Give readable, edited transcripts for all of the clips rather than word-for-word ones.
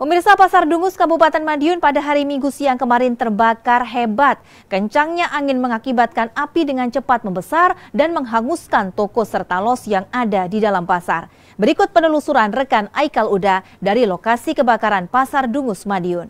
Pemirsa, Pasar Dungus Kabupaten Madiun pada hari Minggu siang kemarin terbakar hebat. Kencangnya angin mengakibatkan api dengan cepat membesar dan menghanguskan toko serta los yang ada di dalam pasar. Berikut penelusuran rekan Aikal Uda dari lokasi kebakaran Pasar Dungus Madiun.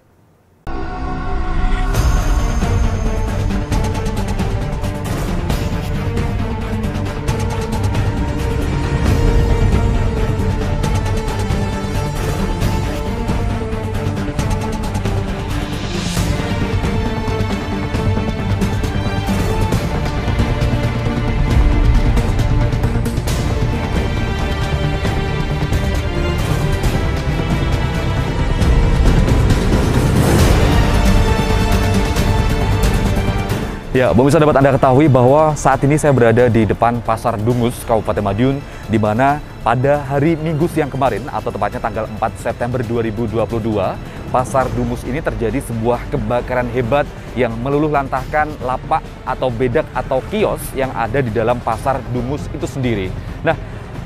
Ya, pemirsa, dapat Anda ketahui bahwa saat ini saya berada di depan Pasar Dungus, Kabupaten Madiun, di mana pada hari Minggu siang kemarin, atau tepatnya tanggal 4 September 2022, Pasar Dungus ini terjadi sebuah kebakaran hebat yang meluluh lantahkan lapak atau bedak atau kios yang ada di dalam Pasar Dungus itu sendiri. Nah,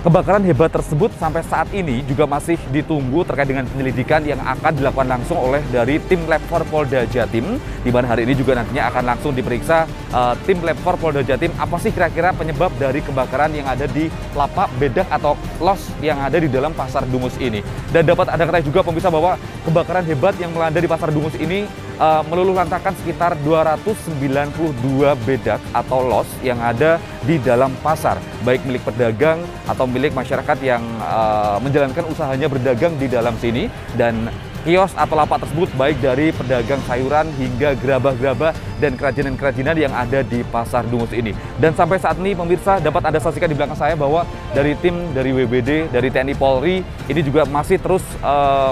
kebakaran hebat tersebut sampai saat ini juga masih ditunggu terkait dengan penyelidikan yang akan dilakukan langsung oleh dari tim Lab 4 Polda Jatim, di mana hari ini juga nantinya akan langsung diperiksa tim Lab 4 Polda Jatim apa sih kira-kira penyebab dari kebakaran yang ada di lapak bedak atau los yang ada di dalam Pasar Dungus ini. Dan dapat Anda ketahui juga pemirsa bahwa kebakaran hebat yang melanda di Pasar Dungus ini meluluh lantahkan sekitar 292 bedak atau los yang ada di dalam pasar, baik milik pedagang atau milik masyarakat yang menjalankan usahanya berdagang di dalam sini. Dan kios atau lapak tersebut baik dari pedagang sayuran hingga gerabah-gerabah dan kerajinan-kerajinan yang ada di Pasar Dungus ini. Dan sampai saat ini pemirsa dapat Anda saksikan di belakang saya bahwa dari tim dari WBD, dari TNI Polri ini juga masih terus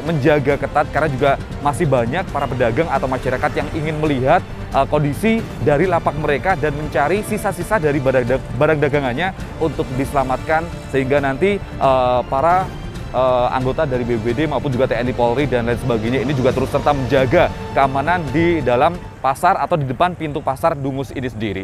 menjaga ketat karena juga masih banyak para pedagang atau masyarakat yang ingin melihat kondisi dari lapak mereka dan mencari sisa-sisa dari barang dagangannya untuk diselamatkan, sehingga nanti para anggota dari BPBD maupun juga TNI Polri dan lain sebagainya ini juga terus serta menjaga keamanan di dalam pasar atau di depan pintu Pasar Dungus ini sendiri.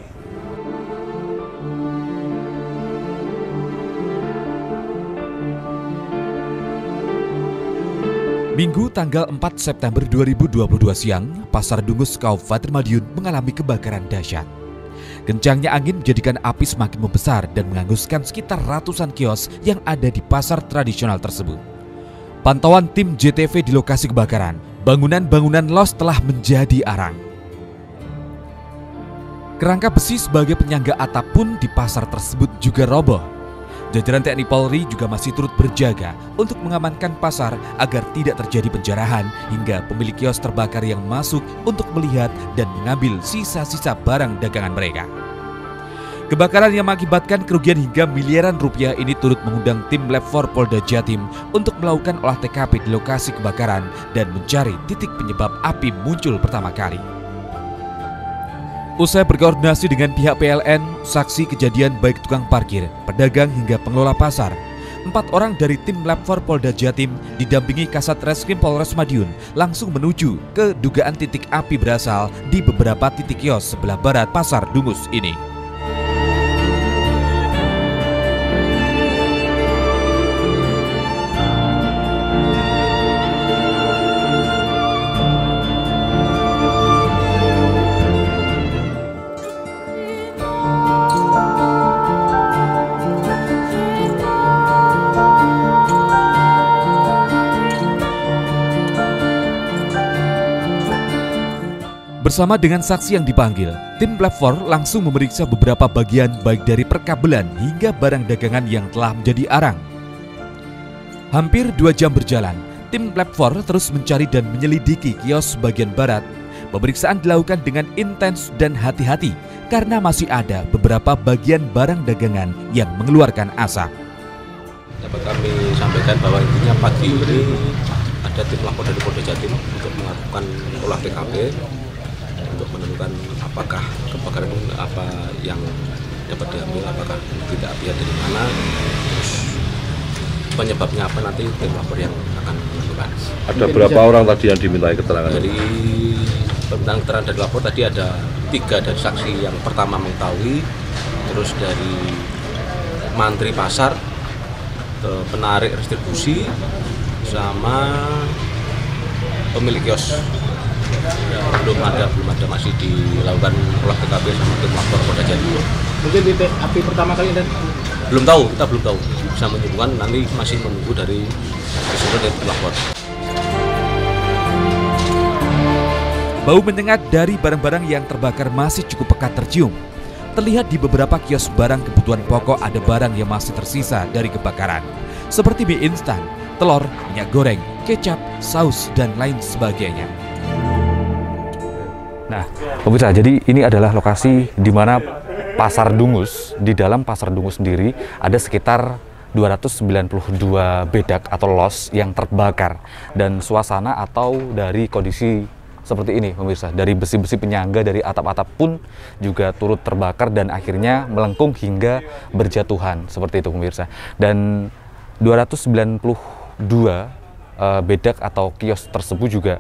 Minggu tanggal 4 September 2022 siang, Pasar Dungus Kabupaten Madiun mengalami kebakaran dahsyat. Kencangnya angin menjadikan api semakin membesar dan menghanguskan sekitar ratusan kios yang ada di pasar tradisional tersebut. Pantauan tim JTV di lokasi kebakaran, bangunan-bangunan los telah menjadi arang. Kerangka besi sebagai penyangga atap pun di pasar tersebut juga roboh. Jajaran TNI Polri juga masih turut berjaga untuk mengamankan pasar agar tidak terjadi penjarahan hingga pemilik kios terbakar yang masuk untuk melihat dan mengambil sisa-sisa barang dagangan mereka. Kebakaran yang mengakibatkan kerugian hingga miliaran rupiah ini turut mengundang tim Lab 4 Polda Jatim untuk melakukan olah TKP di lokasi kebakaran dan mencari titik penyebab api muncul pertama kali. Usai berkoordinasi dengan pihak PLN, saksi kejadian baik tukang parkir, pedagang hingga pengelola pasar, 4 orang dari tim Lab 4 Polda Jatim didampingi Kasat Reskrim Polres Madiun langsung menuju ke dugaan titik api berasal di beberapa titik kios sebelah barat Pasar Dungus ini. Bersama dengan saksi yang dipanggil, tim Lab 4 langsung memeriksa beberapa bagian baik dari perkabelan hingga barang dagangan yang telah menjadi arang. Hampir 2 jam berjalan, tim Lab 4 terus mencari dan menyelidiki kios bagian barat. Pemeriksaan dilakukan dengan intens dan hati-hati karena masih ada beberapa bagian barang dagangan yang mengeluarkan asap. Dapat kami sampaikan bahwa intinya pagi ini ada tim lapor dari Polda Jatim untuk melakukan olah TKP untuk menentukan apakah kebakaran apa yang dapat diambil, apakah tidak api dari mana, terus penyebabnya apa, nanti tim lapor yang akan menentukan. Ada berapa orang tadi yang dimintai keterangan? Dari permintaan keterangan dari lapor tadi ada 3 dari saksi yang pertama mengetahui, terus dari mantri pasar, penarik distribusi, sama pemilik kios. Belum ada masih dilakukan olah TKP sama tim lapor Polda Jatim. Mungkin titik api pertama kali dan Belum tahu, kita belum tahu. Bisa menyebutkan, nanti masih menunggu dari keseluruhan dari tim lapor. Bau menyengat dari barang-barang yang terbakar masih cukup pekat tercium. Terlihat di beberapa kios barang kebutuhan pokok ada barang yang masih tersisa dari kebakaran. Seperti mie instan, telur, minyak goreng, kecap, saus, dan lain sebagainya. Nah, pemirsa, jadi ini adalah lokasi di mana Pasar Dungus. Di dalam Pasar Dungus sendiri ada sekitar 292 bedak atau los yang terbakar. Dan suasana atau dari kondisi seperti ini, pemirsa, dari besi-besi penyangga dari atap-atap pun juga turut terbakar dan akhirnya melengkung hingga berjatuhan seperti itu, pemirsa. Dan 292 bedak atau kios tersebut juga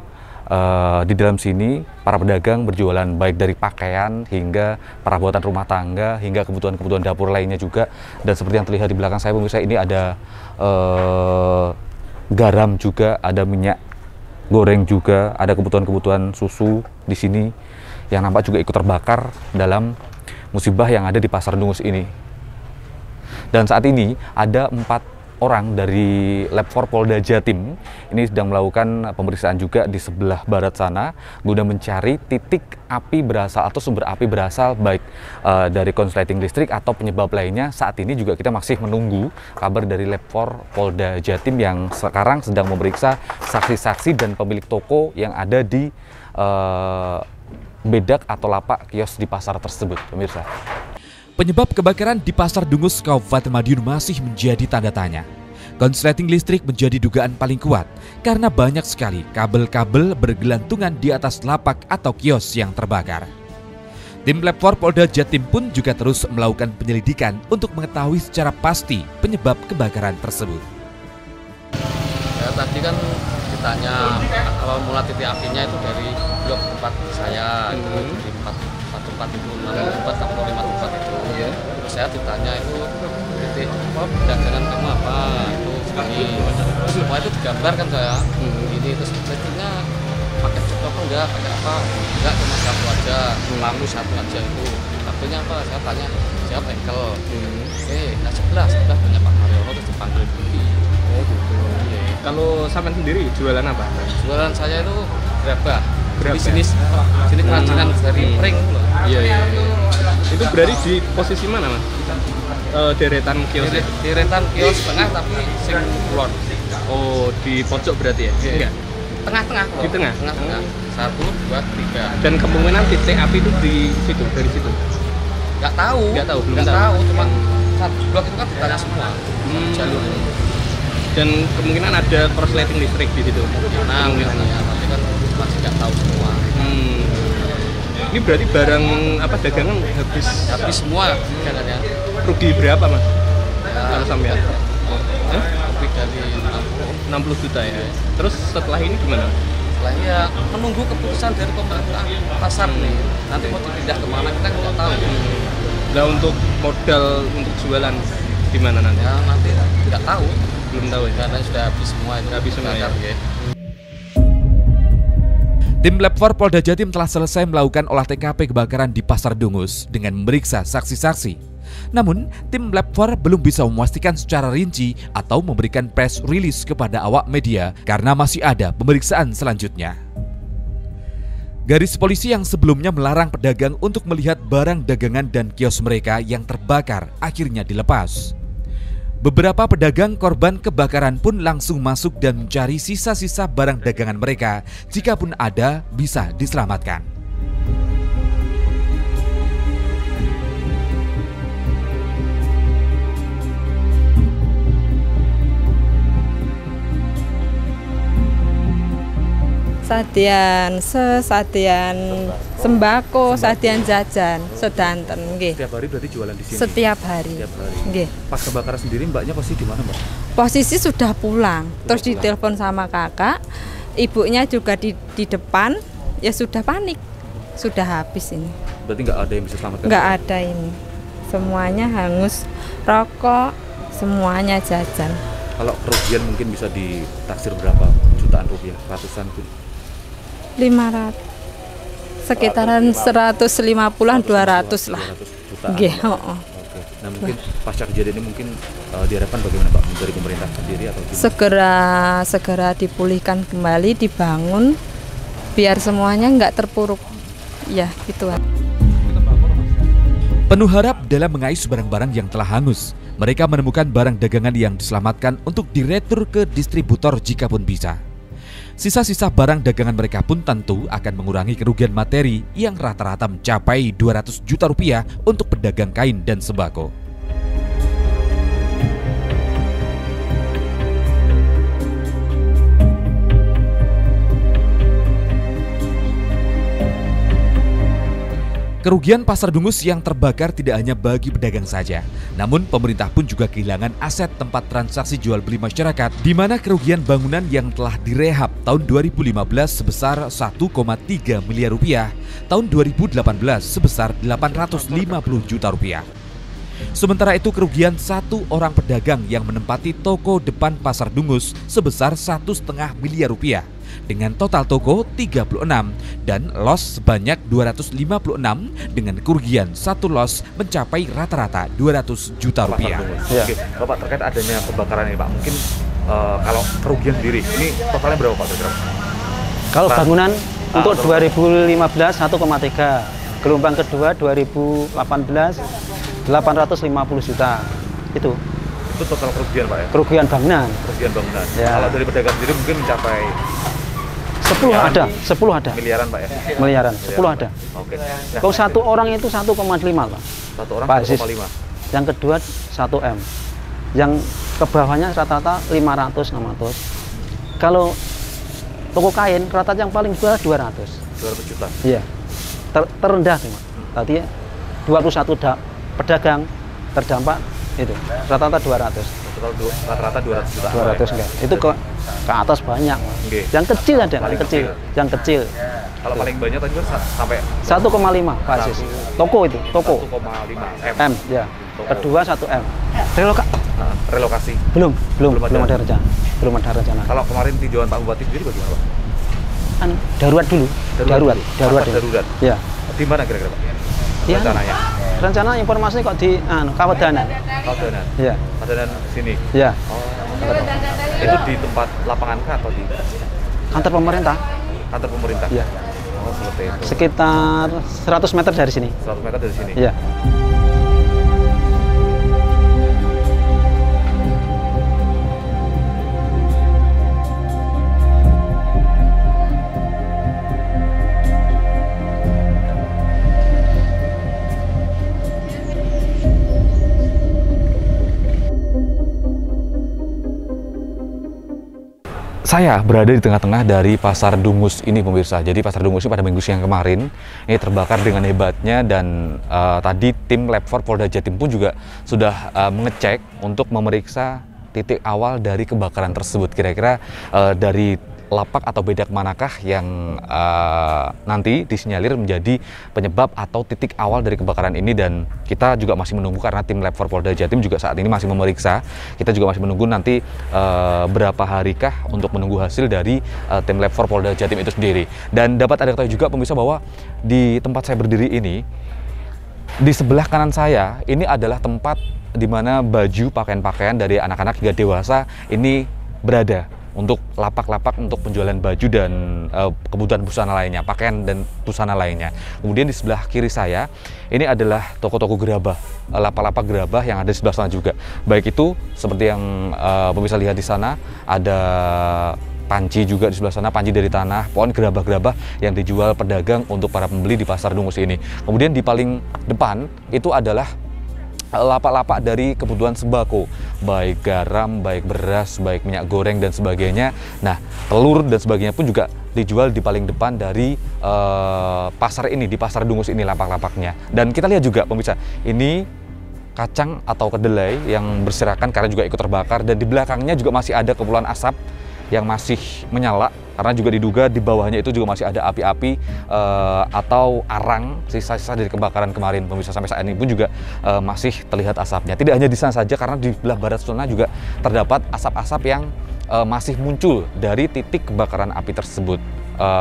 di dalam sini para pedagang berjualan baik dari pakaian hingga perabotan rumah tangga hingga kebutuhan-kebutuhan dapur lainnya juga. Dan seperti yang terlihat di belakang saya, pemirsa, ini ada garam juga, ada minyak goreng juga, ada kebutuhan-kebutuhan susu di sini yang nampak juga ikut terbakar dalam musibah yang ada di Pasar Dungus ini. Dan saat ini ada 4 orang dari Lab 4 Polda Jatim ini sedang melakukan pemeriksaan juga di sebelah barat sana guna mencari titik api berasal atau sumber api berasal baik dari konsleting listrik atau penyebab lainnya. Saat ini juga kita masih menunggu kabar dari Lab 4 Polda Jatim yang sekarang sedang memeriksa saksi-saksi dan pemilik toko yang ada di bedak atau lapak kios di pasar tersebut, pemirsa. Penyebab kebakaran di Pasar Dungus, Kabupaten Madiun masih menjadi tanda tanya. Konsleting listrik menjadi dugaan paling kuat karena banyak sekali kabel-kabel bergelantungan di atas lapak atau kios yang terbakar. Tim Lab 4 Polda Jatim pun juga terus melakukan penyelidikan untuk mengetahui secara pasti penyebab kebakaran tersebut. Ya, tadi kan ditanya awal mula titik apinya itu dari blok tempat saya itu di 4 itu 6 tempat atau 5 tempat itu. Terus saya ditanya itu titik dagangan kamu apa, itu ini semua itu digambarkan saya ini. Terus listriknya pakai cat apa enggak, pakai apa enggak, cuma satu aja, lampu satu aja itu. Kabelnya apa, saya tanya siapa bengkel. Nah sebelah punya Pak Mariono, terus dipanggil dulu. Oh gitu. Kalau sampean sendiri jualan apa? Jualan saya itu gerabah. Jenis kerajinan dari pring loh. Iya. Itu berarti di posisi mana, Mas? Deretan kios. Deretan kios tengah tapi sing kulon. Oh, di pojok berarti ya? Enggak. Tengah-tengah. Di tengah. Tengah-tengah. 1, 2, 3. Dan kemungkinan titik api itu di situ, dari situ. Nggak tahu. Belum tahu. Cuma satu blok itu kan ditanya semua. Jalur. Dan kemungkinan ada korsleting listrik di situ. Nah, tapi kan masih nggak tahu semua. Ini berarti barang apa dagangan habis semua dagangannya. Rugi berapa, Mas? Ya, kalau sampai lebih dari 60 juta ya. Terus setelah ini gimana? Setelah ya menunggu keputusan dari pemerintah pasar nih. Nanti mau dipindah kemana kita nggak tahu. Nah, untuk modal untuk jualan di mana nanti? Ya nanti nggak tahu. Belum tahu ya. Karena sudah habis semua itu. Habis semua ya. Tim Lab 4 Polda Jatim telah selesai melakukan olah TKP kebakaran di Pasar Dungus dengan memeriksa saksi-saksi. Namun, tim Lab 4 belum bisa memastikan secara rinci atau memberikan press release kepada awak media karena masih ada pemeriksaan selanjutnya. Garis polisi yang sebelumnya melarang pedagang untuk melihat barang dagangan dan kios mereka yang terbakar akhirnya dilepas. Beberapa pedagang korban kebakaran pun langsung masuk dan mencari sisa-sisa barang dagangan mereka. Jikapun ada, bisa diselamatkan. Sadian sembako, sadian jajan, sedanten nggih. Setiap hari berarti jualan di sini? Setiap hari. Nggih. Pas kebakaran sendiri mbaknya posisi di mana, Mbak? Posisi sudah pulang, terus ditelepon sama kakak, ibunya juga di depan, ya sudah panik, sudah habis ini. Berarti nggak ada yang bisa selamatkan? Nggak ada ini, semuanya hangus, rokok, semuanya jajan. Kalau kerugian mungkin bisa ditaksir berapa jutaan rupiah, ratusan 500. Sekitaran 150-an 200 lah. 200 jutaan. Nggih, heeh. Oke. Nah, mungkin pasca kejadian ini mungkin diharapkan bagaimana Pak dari pemerintah sendiri atau gimana? Segera dipulihkan kembali, dibangun biar semuanya nggak terpuruk. Ya, gitu. Penuh harap dalam mengais barang-barang yang telah hangus. Mereka menemukan barang dagangan yang diselamatkan untuk diretur ke distributor jika pun bisa. Sisa-sisa barang dagangan mereka pun tentu akan mengurangi kerugian materi yang rata-rata mencapai 200 juta rupiah untuk pedagang kain dan sembako. Kerugian Pasar Dungus yang terbakar tidak hanya bagi pedagang saja, namun pemerintah pun juga kehilangan aset tempat transaksi jual beli masyarakat, di mana kerugian bangunan yang telah direhab tahun 2015 sebesar 1,3 miliar rupiah, tahun 2018 sebesar 850 juta rupiah. Sementara itu kerugian satu orang pedagang yang menempati toko depan Pasar Dungus sebesar 1,5 miliar rupiah. Dengan total toko 36 dan los sebanyak 256 dengan kerugian satu los mencapai rata-rata 200 juta rupiah. Ya. Oke, Bapak terkait adanya kebakaran ini Pak, mungkin kalau kerugian sendiri ini totalnya berapa Pak kira-kira? Kalau bangunan untuk 2015 1,3, gelombang kedua 2018 850 juta itu total kerugian Pak ya? Kerugian bangunan. Kerugian bangunan. Ya. Kalau dari pedagang sendiri mungkin mencapai 10 ada. Miliaran Pak ya? Miliaran, 10 ada. Oke. Kalau satu orang itu 1,5 Pak. Satu orang 1,5. Yang kedua 1 M. Yang ke bawahnya rata-rata 500-600. Kalau toko kain rata yang paling bawah 200 juta. Iya. Terendah sih Pak. Tadi 21 pedagang terdampak itu rata-rata 200. Rata-rata 200 juta. 200 enggak. Itu ke atas banyak. Okay. Yang kecil ada, yang kecil. Kalau paling banyak tadi sampai 1,5 Pak Aziz. Toko itu, toko. 1,5 M. Ya. Kedua 1 M. Relokasi. Belum ada rencana. Belum ada rencana. Kalau kemarin tinjauan Pak Bupati sendiri bagaimana Pak? Kan darurat dulu. Darurat. Ya. Di mana kira-kira Pak? Ya, rencananya? Rencana informasi kok di Kawedanan. Kawedanan? Iya. Kawedanan sini? Iya. Oh, itu di tempat lapangan kah atau di? Kantor pemerintah. Kantor pemerintah? Iya. Oh, seperti itu. Sekitar 100 meter dari sini. 100 meter dari sini? Iya. Saya berada di tengah-tengah dari Pasar Dungus ini pemirsa. Jadi Pasar Dungus ini pada minggu siang kemarin ini terbakar dengan hebatnya dan tadi tim Lab 4 Polda Jatim pun juga sudah mengecek untuk memeriksa titik awal dari kebakaran tersebut. Kira-kira dari lapak atau bedak manakah yang nanti disinyalir menjadi penyebab atau titik awal dari kebakaran ini, dan kita juga masih menunggu karena tim Lab 4 Polda Jatim juga saat ini masih memeriksa. Kita juga masih menunggu nanti berapa harikah untuk menunggu hasil dari tim Lab 4 Polda Jatim itu sendiri. Dan dapat Anda ketahui juga pemirsa bahwa di tempat saya berdiri ini, di sebelah kanan saya ini adalah tempat di mana baju, pakaian-pakaian dari anak-anak hingga dewasa ini berada untuk lapak-lapak untuk penjualan baju dan kebutuhan busana lainnya, pakaian dan busana lainnya. Kemudian di sebelah kiri saya ini adalah toko-toko gerabah, lapak-lapak gerabah yang ada di sebelah sana juga. Baik itu seperti yang pemirsa lihat di sana, ada panci juga di sebelah sana, panci dari tanah, pohon gerabah-gerabah yang dijual pedagang untuk para pembeli di Pasar Dungus ini. Kemudian di paling depan itu adalah lapak-lapak dari kebutuhan sembako, baik garam, baik beras, baik minyak goreng dan sebagainya. Nah, telur dan sebagainya pun juga dijual di paling depan dari pasar ini, di Pasar Dungus ini lapak-lapaknya. Dan kita lihat juga pemirsa, ini kacang atau kedelai yang berserakan karena juga ikut terbakar, dan di belakangnya juga masih ada kepulan asap yang masih menyala karena juga diduga di bawahnya itu juga masih ada api-api atau arang sisa-sisa dari kebakaran kemarin pemirsa. Sampai saat ini pun juga masih terlihat asapnya. Tidak hanya di sana saja, karena di belah barat sana juga terdapat asap-asap yang masih muncul dari titik kebakaran api tersebut.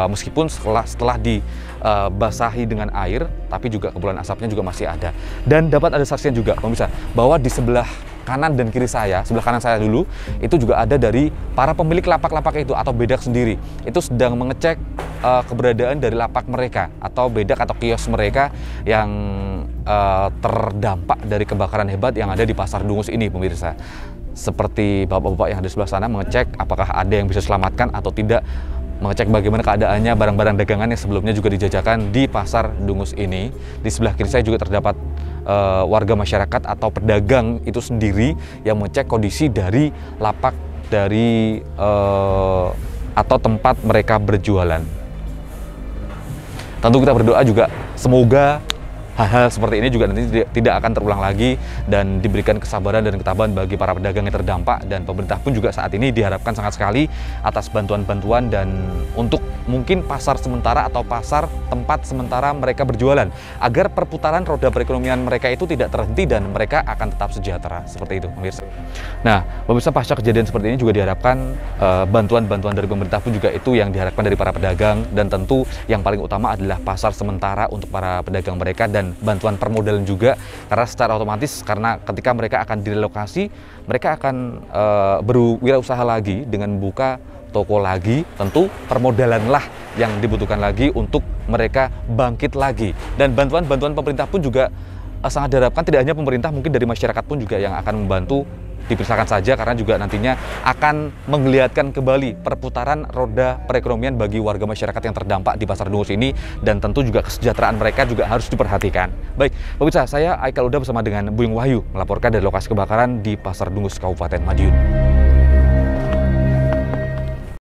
meskipun setelah dibasahi dengan air, tapi juga kepulan asapnya juga masih ada. Dan dapat ada saksian juga pemirsa bahwa di sebelah kanan dan kiri saya, sebelah kanan saya dulu, itu juga ada dari para pemilik lapak-lapak itu atau bedak sendiri. Itu sedang mengecek keberadaan dari lapak mereka atau bedak atau kios mereka yang terdampak dari kebakaran hebat yang ada di Pasar Dungus ini, pemirsa. Seperti bapak-bapak yang ada di sebelah sana mengecek apakah ada yang bisa selamatkan atau tidak, mengecek bagaimana keadaannya barang-barang dagangan yang sebelumnya juga dijajakan di Pasar Dungus ini. Di sebelah kiri saya juga terdapat warga masyarakat atau pedagang itu sendiri yang mengecek kondisi dari lapak dari atau tempat mereka berjualan. Tentu kita berdoa juga semoga hal-hal seperti ini juga nanti tidak akan terulang lagi dan diberikan kesabaran dan ketabahan bagi para pedagang yang terdampak, dan pemerintah pun juga saat ini diharapkan sangat sekali atas bantuan-bantuan dan untuk mungkin pasar sementara atau pasar tempat sementara mereka berjualan agar perputaran roda perekonomian mereka itu tidak terhenti dan mereka akan tetap sejahtera, seperti itu pemirsa. Nah pemirsa, pasca kejadian seperti ini juga diharapkan bantuan-bantuan dari pemerintah pun juga itu yang diharapkan dari para pedagang, dan tentu yang paling utama adalah pasar sementara untuk para pedagang mereka dan bantuan permodalan juga, karena secara otomatis karena ketika mereka akan direlokasi, mereka akan berwirausaha lagi dengan membuka toko lagi, tentu permodalan lah yang dibutuhkan lagi untuk mereka bangkit lagi. Dan bantuan-bantuan pemerintah pun juga sangat diharapkan, tidak hanya pemerintah, mungkin dari masyarakat pun juga yang akan membantu dipersilakan saja, karena juga nantinya akan menggeliatkan kembali perputaran roda perekonomian bagi warga masyarakat yang terdampak di Pasar Dungus ini, dan tentu juga kesejahteraan mereka juga harus diperhatikan. Baik, pemirsa, saya Aikal Uda bersama dengan Buyung Wahyu melaporkan dari lokasi kebakaran di Pasar Dungus, Kabupaten Madiun.